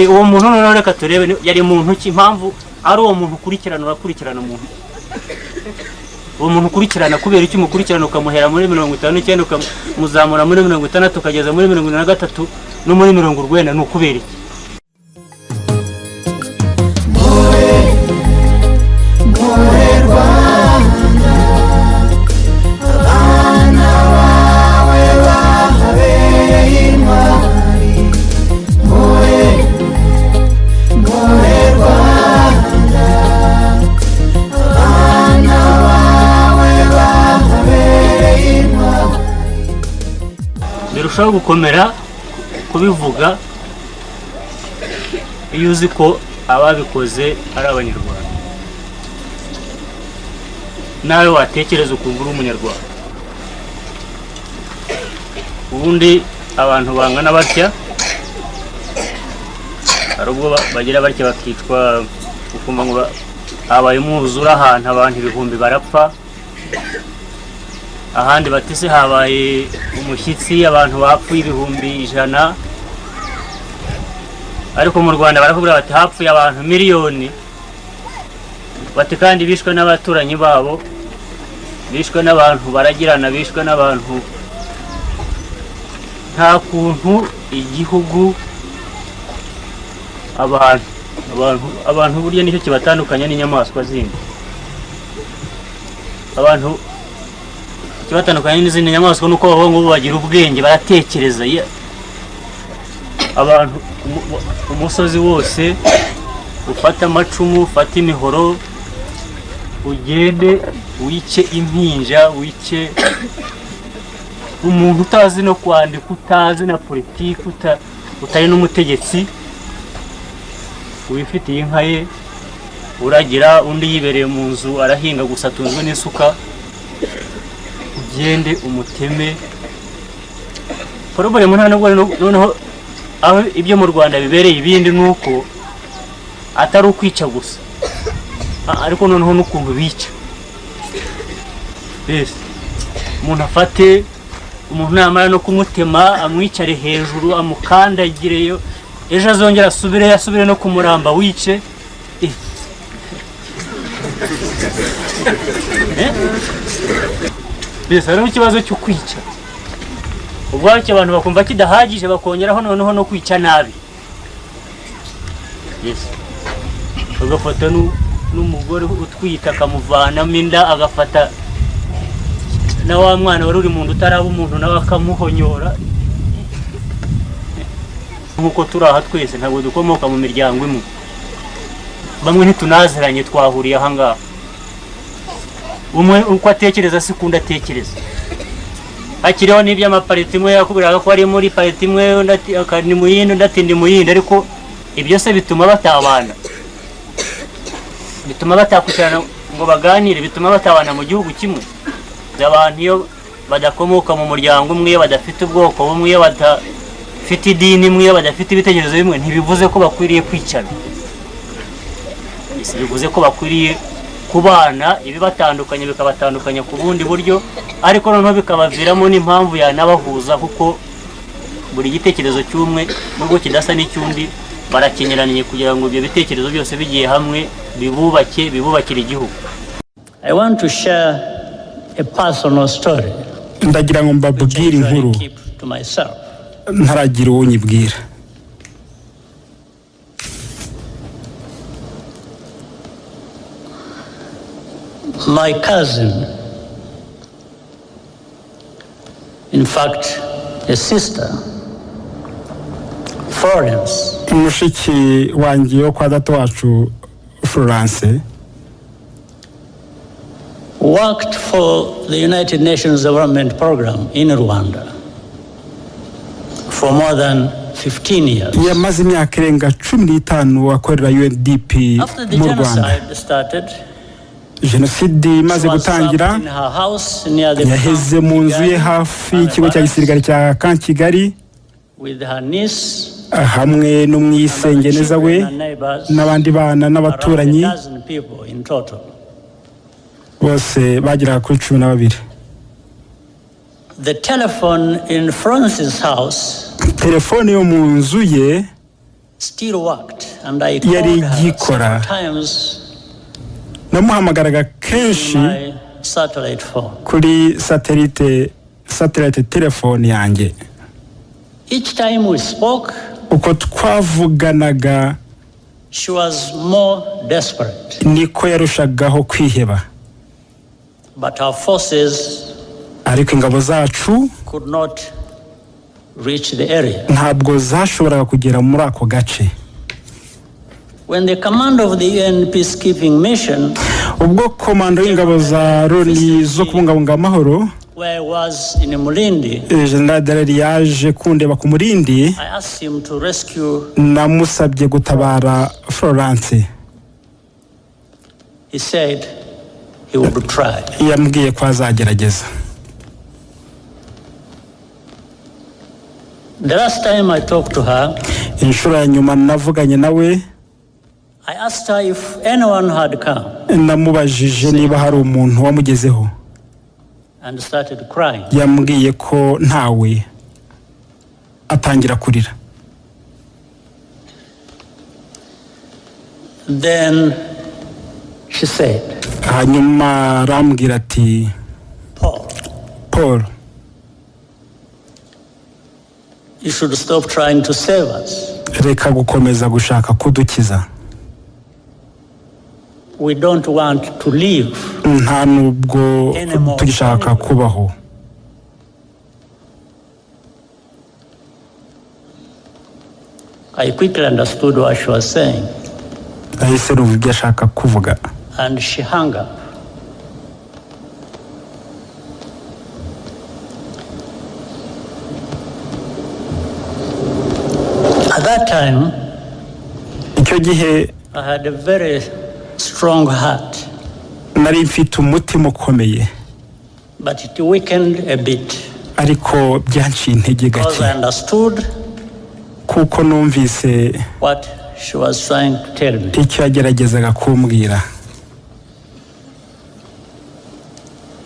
uwo muntu noneho reka turebe yari muntu ki impamvu ari uwo muntu ukurikirana umuntu uwo muntu ukurikirana kubera iki mukurikirana ukamuhera muri 59 ukamuzamura muri 60 ukageza muri 73 no muri 90 no kubera iki Mbere Rwanda abana bawe bahabereye intwari Mbere Rwanda abana bawe bahabereye intwari birushaho gukomera kubivuga iyo uzi ko ababikoze ari abanyarwanda nawe watekereza ukumva uri umunyarwanda ubundi abantu bangana batya hari ubwo bagira batya bakicwa ukumva ngo habaye umwuzura ahantu abantu ibihumbi barapfa ahandi batise habaye umushyitsi abantu bapfuye ibihumbi 100 ariko mu Rwanda barakubwira bati hapfuye abantu miliyoni bati kandi bishwe n'abaturanyi babo bishwe n'abantu baragirana bishwe n'abantu nta kuntu igihugu abantu burya nicyo kibatandukanya n'inyamaswa zindi abantu kibatandukanya n'izindi nyamaswa nuko babongo bagira ubwenge baratekereza abantu umusozi wose ufata amacumu ufata imihoro ugende wice impinja wice umuntu utazi no kwandika utazi na politiki utari n'umutegetsi wifitiye inka ye uragira undi yibereye mu nzu arahinga gusa atunzwe n'isuka ugende umuteme porobole nta nubwo noneho aho ibyo mu Rwanda bibereye ibindi nuko atari ukwica gusa ariko noneho n'ukuntu bica umuntu afate umuntu namara no kumutema amwicare hejuru amukandagireyo ejo azongera asubire no kumuramba wice hariho ikibazo cyo kwica ubwacyo abantu bakumva kidahagije bakongeraho noneho no kwica nabi agafata n'umugore utwita akamuvanamo inda agafata na wa mwana wari uri mu nda utaraba umuntu nawe akamuhonyora nkuko turaha twese ntabwo dukomoka mu miryango imwe bamwe ntitunaziranye twahuriye aha ngaha umwe uko atekereza sikundi atekereza akiriho n'iby'amapariti imwe yakubwiraga ko ari muri pariti imwe ni mu yindi ndatindi mu yindi ariko ibyo se bituma batabana bituma batakutirana ngo baganire bituma batabana mu gihugu kimwe abantu iyo badakomoka mu muryango umwe badafite ubwoko bumwe badafite idini imwe badafite ibitekerezo bimwe ntibivuze ko bakwiriye kwicana bivuze ko bakwiriye kubana ibibatandukanye bikabatandukanya ku bundi buryo ariko noneho bikabaviramo n'impamvu yanabahuza kuko buri gitekerezo cy'umwe nubwo kidasa n'icyundi barakenyeraniye kugira ngo ibyo bitekerezo byose bigiye hamwe bibubakira igihugu. I want to share a personal story. Ndagira ngo mbabwire inkuru ntaragira uwo nyibwira. My cousin, in fact, a sister, Florence, mushiki wanjye wo kwa data wacu Florence, worked for the United Nations Development Program in Rwanda for more than 15 years. Yamaze imyaka irenga 15 akorera UNDP mu Rwanda. Genocide imaze gutangira yaheze mu nzu ye hafi y'ikigo cya gisirikare cya Kigali hamwe n'umwisengeneza we n'abandi bana n'abaturanyi bose bagera kuri 12. The telephone in Francis' house, telefone yo mu nzu ye yari igikora. Namuhamagaraga kenshi kuri satellite telefone yanjye. Uko twavuganaga niko yarushagaho kwiheba. Ariko ingabo zacu ntabwo zashoboraga kugera muri ako gace. Ubwo komando y'ingabo za Loni zo kubungabunga amahoro General Dore yaje kundeba ku Murindi, namusabye gutabara Florence. Yambwiye ko azagerageza. The last time I talked to her, inshuro ya nyuma navuganye nawe, I asked her if anyone had come. Namubajije niba hari umuntu wamugezeho. And started crying. Yambwiye ko ntawe, atangira kurira. Then she said, hanyuma arambwira ati, Paul, you should stop trying to save us. Reka gukomeza gushaka kudukiza. We don't want to live. Nta nubwo tugishaka kubaho. I quickly understood what she was saying. Ahise numva ibyo ashaka kuvuga. And she hung up. At that time, icyo gihe I had a very strong heart. Nari mfite umutima ukomeye. But it weakened a bit. Ariko byanciye intege gake. Because I understood kuko numvise what she was trying to tell me. Icyo yageragezaga kumbwira.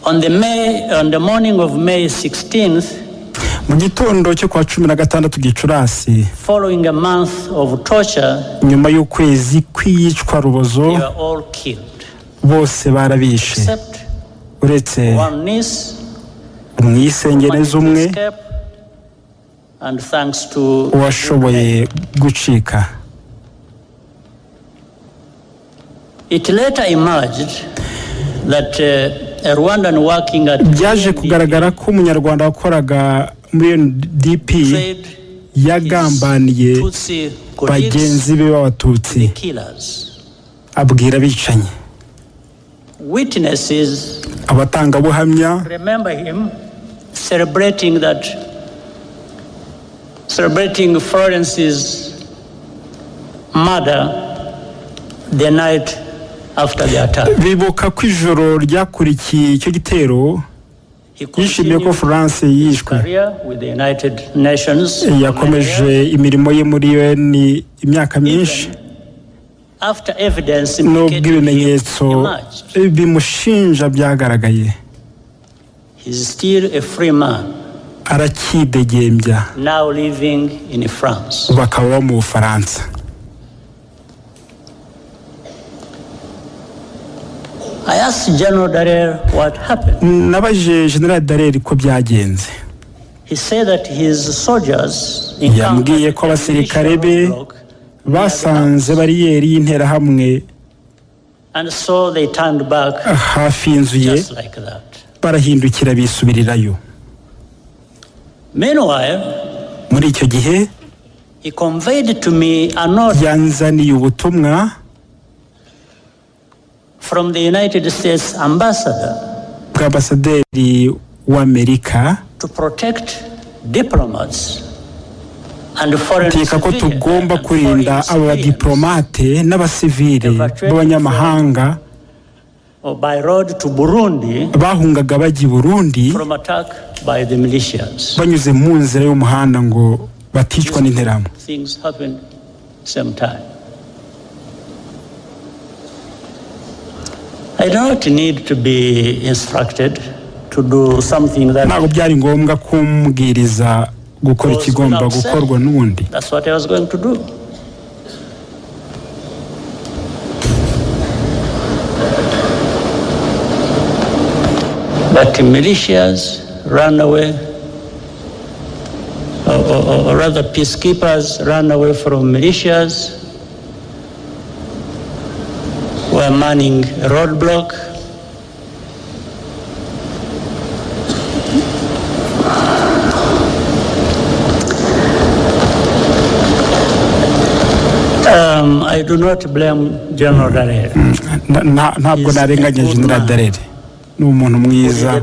On the morning of May 16th, mu gitondo cyo kwa 16 Gicurasi, following a month of torture, nyuma y'ukwezi kw'iyicwa rubozo, they were all killed. Bose barabishe. Uretse one niece, umwisengereza umwe, and thanks to washoboye gucika. It later emerged that a Rwandan working at byaje kugaragara ko umunyarwanda wakoraga muri DP yagambaniye bagenzi be b'abatutsi, abwira bicanyi. Witnesses abatangabuhamya remember him celebrating Florence's murder the night after the attack. Bibuka ko ijoro ryakurikiye icyo gitero yishimiye ko France yishwe. Yakomeje imirimo ye muri UN imyaka myinshi. Nubwo ibimenyetso bimushinja byagaragaye, arakidegembya. Bakaba mu Bufaransa. I asked General Dore what happened. Nabaje General Dore ko byagenze. He said that his soldiers yambwiye ko abasirikare be basanze bariyeri y'interahamwe, and so they turned back hafi y'inzu ye, barahindukira bisubirirayo. Meanwhile, muri icyo gihe he conveyed to me a note yanzaniye ubutumwa from the United States ambassador, bw'ambasaderi w'Amerika, to protect diplomats and foreign civilians. Ko tugomba kurinda aba diplomate n'abasivile b'abanyamahanga by road to Burundi, bahungaga bajya Burundi from attack by the militias. Banyuze mu nzira y'umuhanda ngo baticwa n'interahamwe. Things happened same time. I don't need to be instructed to do something that. Ntabwo byari ngombwa kumbwiriza gukora ikigomba gukorwa n'undi. That's what I was going to do. But militias ran away, or rather peacekeepers ran away from militias, were manning a roadblock. I do not blame General Dore. Ntabwo narenganya General Dore. Ni umuntu mwiza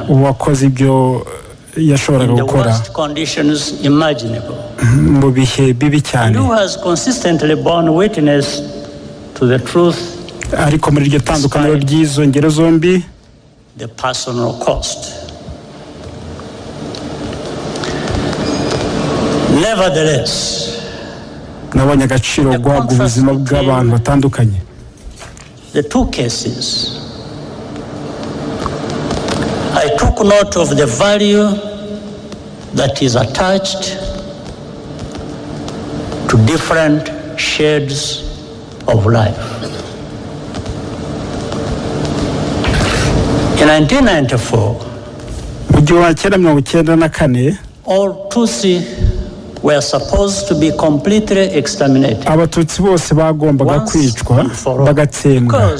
wakoze ibyo yashoboraga gukora mu bihe bibi cyane, ariko muri iryo tandukaniro ry'izo ngero zombi nabonye agaciro guhabwa ubuzima bw'abantu batandukanye. The two cases, I took note of the value that is attached to different shades of life. In 1994, all Tutsi were supposed to be completely exterminated. Abatutsi bose bagombaga kwicwa bagatsembwa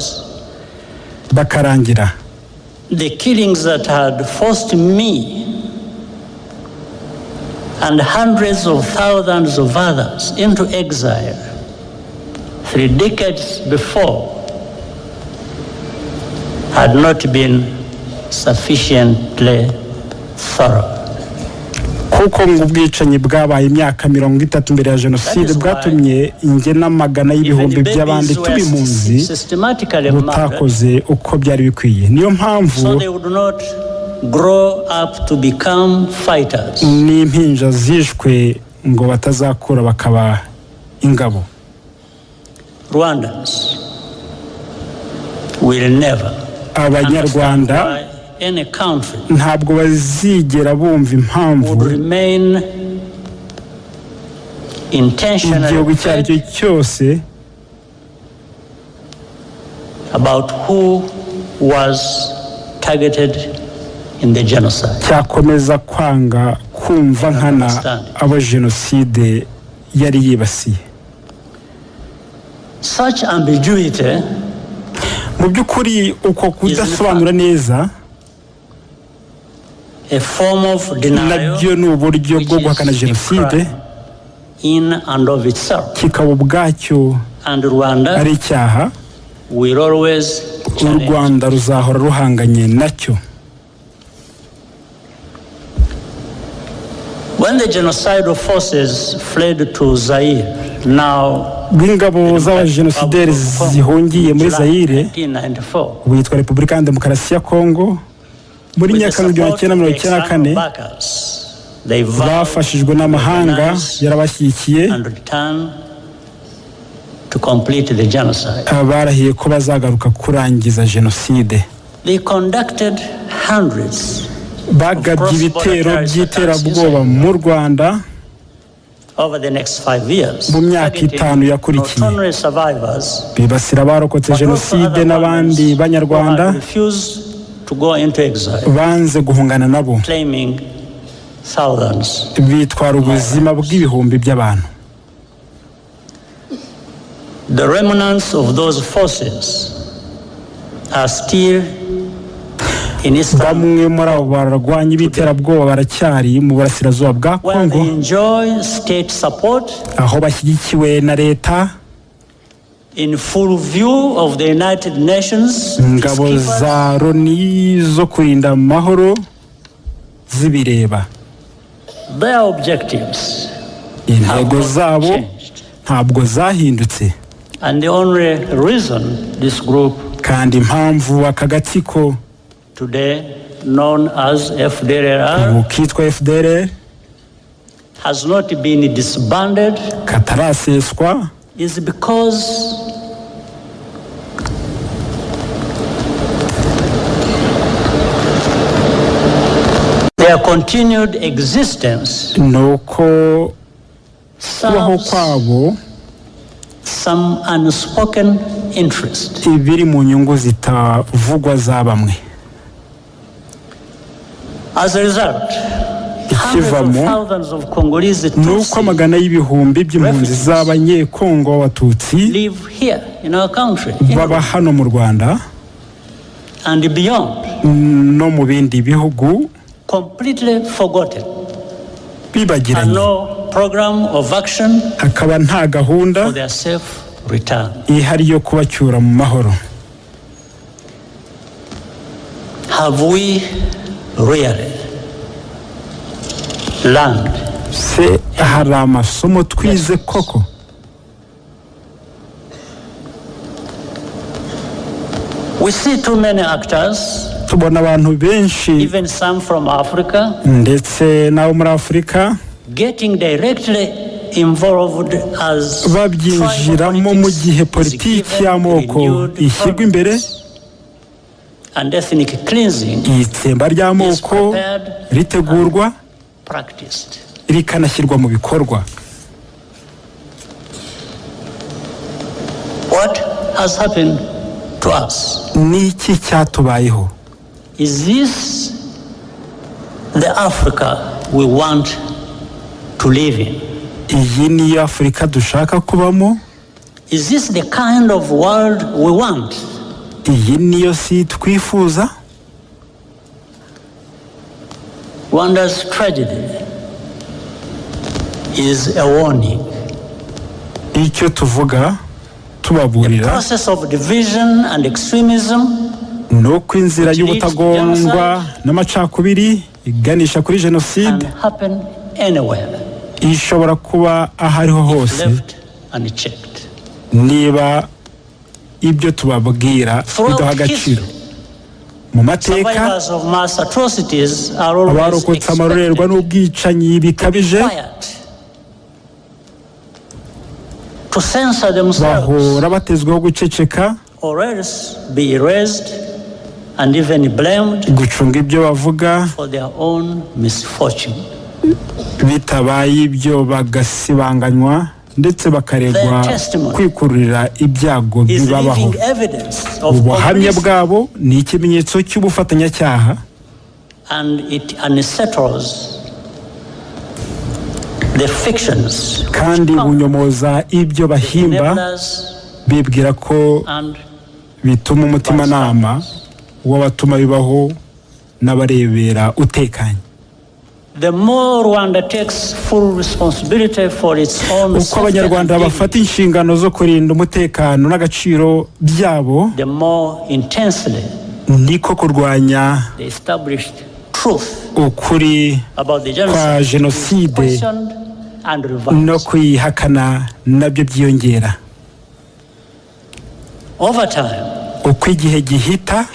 bakarangira. The killings that had forced me and hundreds of thousands of others into exile 3 decades before had not been sufficiently thorough. Kuko mu bwicanyi bwabaye imyaka 30 mbere ya jenoside bwatumye ingena magana y'ibihumbi by'abandi tubimpunzi butakoze uko byari bikwiye. Niyo mpamvu ni impinja zishwe ngo batazakura bakaba ingabo. Rwandans will never Abanyarwanda ntabwo bazigera bumva impamvu igihugu icyo ari cyo cyose about who was targeted in the genocide. Cyakomeza kwanga kumva nkana abo jenoside yari yibasiye. Such ambiguity mu by'ukuri uko kudasobanura neza nabyo ni uburyo bwo guhakana jenoside kikaba ubwacyo ari icyaha u Rwanda ruzahora ruhanganye nacyo. When the genocidal forces fled to Zaire, now ingabo z'abajenosideri zihungiye muri Zaire witwa Repubulika ya Demokarasi ya Kongo muri Nyakanga 1994 bafashijwe n'amahanga yarabashyigikiye barahiye ko bazagaruka kurangiza jenoside. Bagabye ibitero by'iterabwoba mu Rwanda mu myaka 5 yakurikiye bibasira abarokotse jenoside n'abandi banyarwanda banze guhungana nabo bitwara ubuzima bw'ibihumbi by'abantu. The remnants of those forces are still in Eastern. Bamwe muri abo barwanya ibiterabwoba baracyari mu burasirazuba bwa Kongo aho bashyigikiwe na leta in full view of the United Nations. Ngabo za Loni zo kurinda amahoro zibireba. Their objectives intego zabo ntabwo zahindutse. And the only reason this group kandi impamvu akagatsiko today known as FDLR kitwa FDLR has not been disbanded kataraseswa is because their continued existence nuko kubaho kwabo some unspoken interest ibiri mu nyungu zitavugwa za bamwe. As a result, ikivamo ni uko amagana y'ibihumbi by'impunzi z'abanyekongo b'abatutsi baba hano mu Rwanda no mu bindi bihugu bibagiranye, hakaba nta gahunda ihari yo kubacyura mu mahoro. Have we really learned? Se hari amasomo twize koko? We see too many actors, tubona abantu benshi, even some from Africa, ndetse n'abo muri Afurika getting directly involved as babyinjiramo mu gihe politiki y'amoko ishyirwa imbere, and ethnic cleansing itsemba ry'amoko ritegurwa rikanashyirwa mu bikorwa. What has happened to us? Ni iki cyatubayeho? Is this the Africa we want to live in? Iyi ni Afurika dushaka kubamo? Is this the kind of world we want? Iyi niyo si twifuza? Rwanda's tragedy is a warning. Icyo tuvuga tubaburira, the process of division and extremism, nuko inzira y'ubutagondwa n'amacakubiri iganisha kuri genocide ishobora kuba ahariho hose niba ibyo tubabwira bidaha agaciro. Mu mateka abarokotse amarorerwa n'ubwicanyi bikabije bahora batezweho guceceka, gucunga ibyo bavuga, bitabaye ibyo bagasibanganywa ndetse bakaregwa kwikururira ibyago bibabaho. Ubuhamya bwabo ni ikimenyetso cy'ubufatanyacyaha kandi bunyomoza ibyo bahimba, bibwira ko bituma umutimanama w'abatuma bibaho n'abarebera utekanye. Uko Abanyarwanda bafata inshingano zo kurinda umutekano n'agaciro byabo, niko kurwanya ukuri kwa genocide no kuyihakana nabyo byiyongera. Uko igihe gihita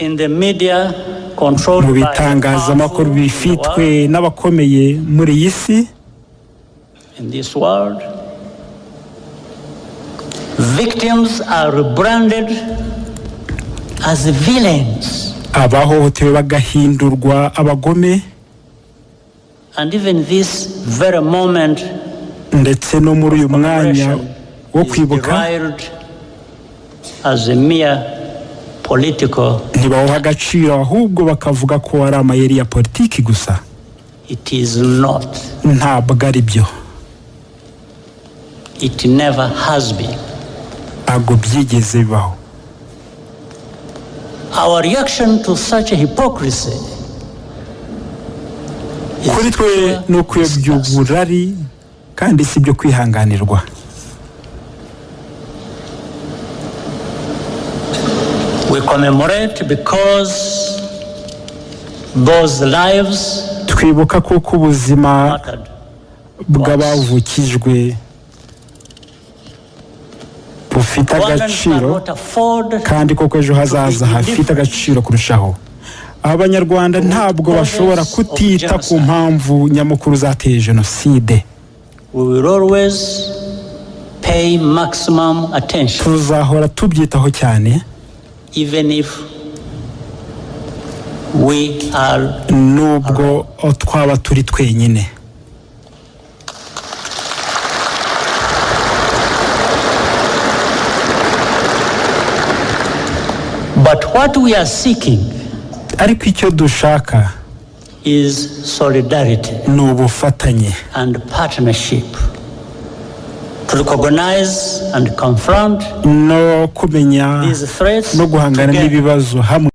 mu bitangazamakuru bifitwe n'abakomeye muri iyi si, victims are rebranded as villains, abahohotewe bagahindurwa abagome, and even this very moment ndetse no muri uyu mwanya wo kwibuka as a mere political, ntibawuha agaciro ahubwo bakavuga ko ari amayeri ya politiki gusa. It is not. Ntabwo ari byo. It never has been. Ntabwo byigeze bibaho. Our reaction to such a hypocrisy kuri twe ni ukuyobya uburari kandi si byo kwihanganirwa. We commemorate because those lives twibuka kuko ubuzima bw'abavukijwe bufite agaciro kandi koko ejo hazaza hafite agaciro kurushaho. Abanyarwanda ntabwo bashobora kutita ku mpamvu nyamukuru zateye genocide. We will always pay maximum attention. Tuzahora tubyitaho cyane, even if we are nubwo twaba turi twenyine. But what we are seeking, ariko icyo dushaka, is solidarity n'ubufatanye and partnership to recognize and confront no kumenya these threats no guhangana n'ibibazo hamwe.